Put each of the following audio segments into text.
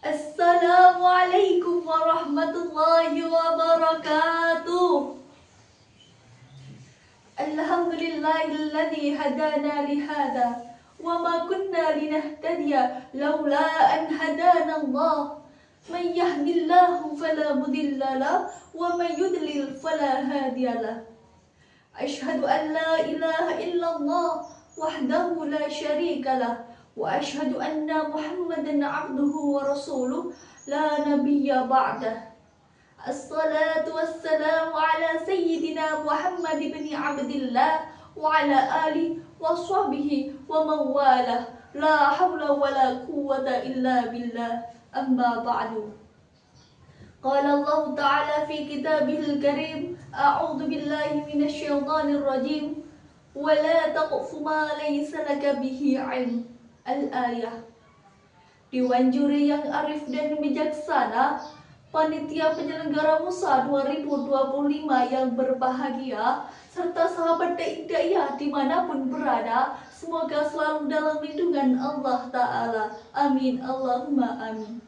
Assalamualaikum warahmatullahi wabarakatuh. Alhamdulillahilladzi hadana lihada wa ma kunna linahtadiya laula an hadana Allah. Man yahdillahu fala mudilla lahu wa man yudlil fala hadiya lahu. Asyhadu an la ilaha illallah wahdahu la syarika lah wa asyhadu anna Muhammadan abduhu wa rasuluh la nabiyya ba'dah. Assalatu wassalamu ala sayyidina Muhammad ibn Abdillah wa ala alihi wa sahbihi wa mawalah. La hawla wa la quwwata illa billah. Amma ba'du. Qala Allah Ta'ala fi kitabihil karim, a'udzu billahi minasy syaithanir rajim, wa la taqfu ma laysa laka bihi 'ilm. Al-ayah. Diwanjuri yang arif dan bijaksana, panitia penyelenggara Musa 2025 yang berbahagia, serta sahabat dai-dai dimanapun berada, semoga selalu dalam lindungan Allah Ta'ala. Amin, Allahumma amin.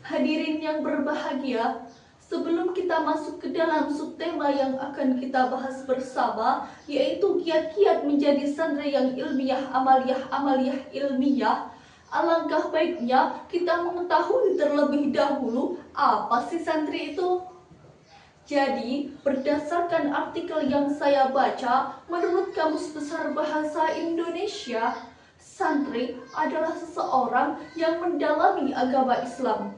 Hadirin yang berbahagia, sebelum kita masuk ke dalam subtema yang akan kita bahas bersama, yaitu kiat-kiat menjadi santri yang ilmiah, amaliyah ilmiah, alangkah baiknya kita mengetahui terlebih dahulu apa sih santri itu. Jadi, berdasarkan artikel yang saya baca, menurut Kamus Besar Bahasa Indonesia, santri adalah seseorang yang mendalami agama Islam.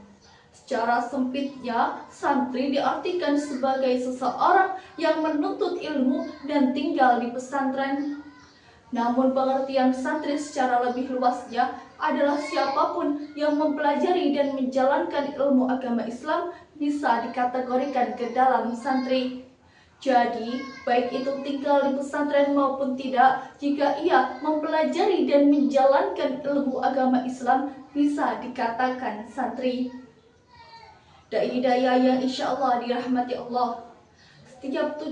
Secara sempitnya, santri diartikan sebagai seseorang yang menuntut ilmu dan tinggal di pesantren. Namun pengertian santri secara lebih luasnya adalah siapapun yang mempelajari dan menjalankan ilmu agama Islam bisa dikategorikan ke dalam santri. Jadi, baik itu tinggal di pesantren maupun tidak, jika ia mempelajari dan menjalankan ilmu agama Islam bisa dikatakan santri. Dai-daya yang insya Allah dirahmati Allah. Setiap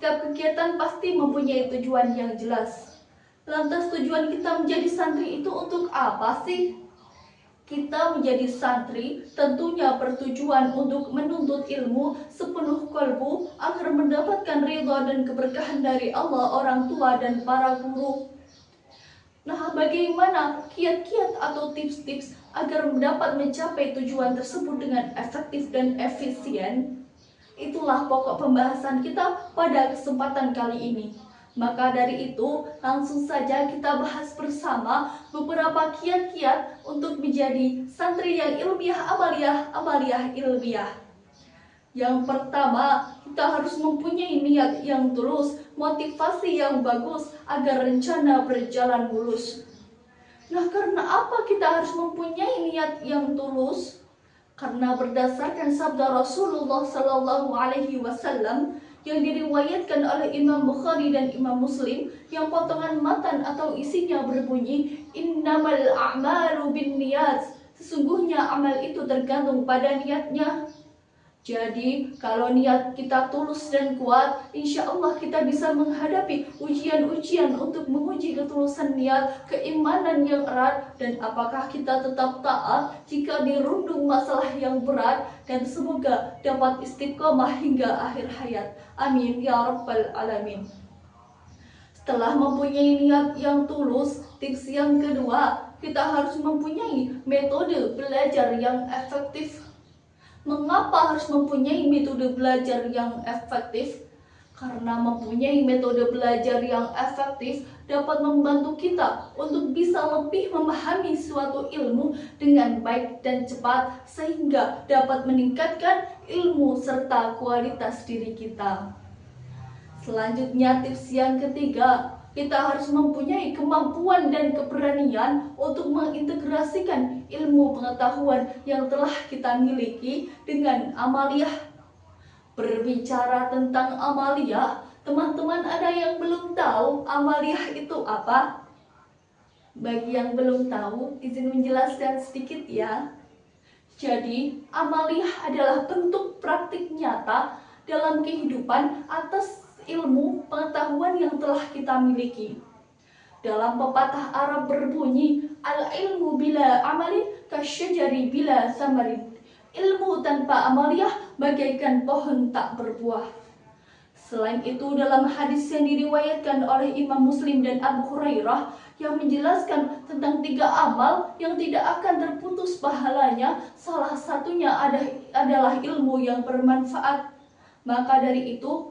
kegiatan pasti mempunyai tujuan yang jelas. Lantas tujuan kita menjadi santri itu untuk apa sih? Kita menjadi santri tentunya bertujuan untuk menuntut ilmu sepenuh kalbu agar mendapatkan ridha dan keberkahan dari Allah, orang tua, dan para guru. Nah, bagaimana kiat-kiat atau tips-tips agar dapat mencapai tujuan tersebut dengan efektif dan efisien? Itulah pokok pembahasan kita pada kesempatan kali ini. Maka dari itu, langsung saja kita bahas bersama beberapa kiat-kiat untuk menjadi santri yang ilmiah, amaliyah ilmiah. Yang pertama, kita harus mempunyai niat yang tulus, motivasi yang bagus agar rencana berjalan mulus. Nah, karena apa kita harus mempunyai niat yang tulus? Karena berdasarkan sabda Rasulullah SAW yang diriwayatkan oleh Imam Bukhari dan Imam Muslim, yang potongan matan atau isinya berbunyi, innamal a'malu binniyat. Sesungguhnya amal itu tergantung pada niatnya. Jadi, kalau niat kita tulus dan kuat, insya Allah kita bisa menghadapi ujian-ujian untuk menguji ketulusan niat, keimanan yang erat, dan apakah kita tetap taat jika dirundung masalah yang berat, dan semoga dapat istiqomah hingga akhir hayat. Amin ya rabbal alamin. Setelah mempunyai niat yang tulus, tips yang kedua, kita harus mempunyai metode belajar yang efektif. Mengapa harus mempunyai metode belajar yang efektif? Karena mempunyai metode belajar yang efektif dapat membantu kita untuk bisa lebih memahami suatu ilmu dengan baik dan cepat, sehingga dapat meningkatkan ilmu serta kualitas diri kita. Selanjutnya, tips yang ketiga, kita harus mempunyai kemampuan dan keberanian untuk mengintegrasikan ilmu pengetahuan yang telah kita miliki dengan amaliyah. Berbicara tentang amaliyah, teman-teman ada yang belum tahu amaliyah itu apa? Bagi yang belum tahu, izin menjelaskan sedikit ya. Jadi, amaliyah adalah bentuk praktik nyata dalam kehidupan atas ilmu pengetahuan yang telah kita miliki. Dalam pepatah Arab berbunyi, al-ilmu bila amalin kasyajari bila samarin. Ilmu tanpa amaliyah bagaikan pohon tak berbuah. Selain itu, dalam hadis yang diriwayatkan oleh Imam Muslim dan Abu Hurairah yang menjelaskan tentang 3 amal yang tidak akan terputus pahalanya, salah satunya adalah ilmu yang bermanfaat. Maka dari itu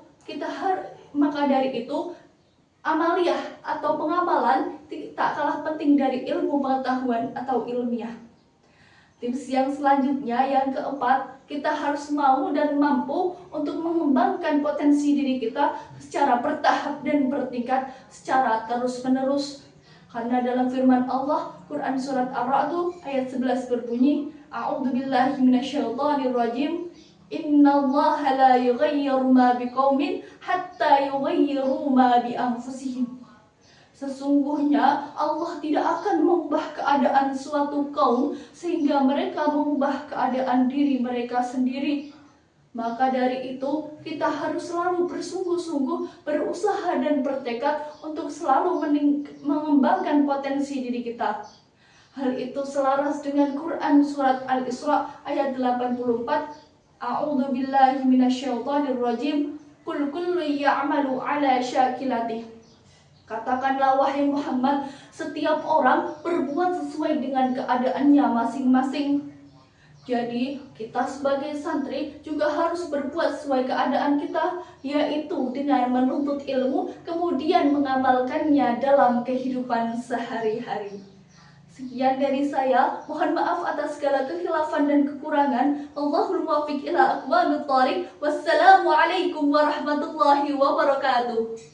amaliyah atau pengamalan tak kalah penting dari ilmu pengetahuan atau ilmiah. Tips yang selanjutnya, yang keempat, kita harus mau dan mampu untuk mengembangkan potensi diri kita secara bertahap dan bertingkat secara terus-menerus. Karena dalam firman Allah, Quran Surat Ar-Ra'd ayat 11 berbunyi, A'udzubillahi minasyaitonirrajim, Innallaha la yughayyiru ma biqaumin hatta yughayyiru ma bi anfusihim. Sesungguhnya Allah tidak akan mengubah keadaan suatu kaum sehingga mereka mengubah keadaan diri mereka sendiri. Maka dari itu, kita harus selalu bersungguh-sungguh, berusaha dan bertekad untuk selalu mengembangkan potensi diri kita. Hal itu selaras dengan Quran Surat Al-Isra ayat 84, A'udzu billahi minasyaitonir rajim, Qul kullu ya'malu 'ala syakilatih. Katakanlah wahai Muhammad, setiap orang berbuat sesuai dengan keadaannya masing-masing. Jadi, kita sebagai santri juga harus berbuat sesuai keadaan kita, yaitu dengan menuntut ilmu, kemudian mengamalkannya dalam kehidupan sehari-hari. Sekian dari saya, mohon maaf atas segala kekhilafan dan kekurangan. Allahul muwaffiq ila aqwamit thoriq. Wassalamualaikum warahmatullahi wabarakatuh.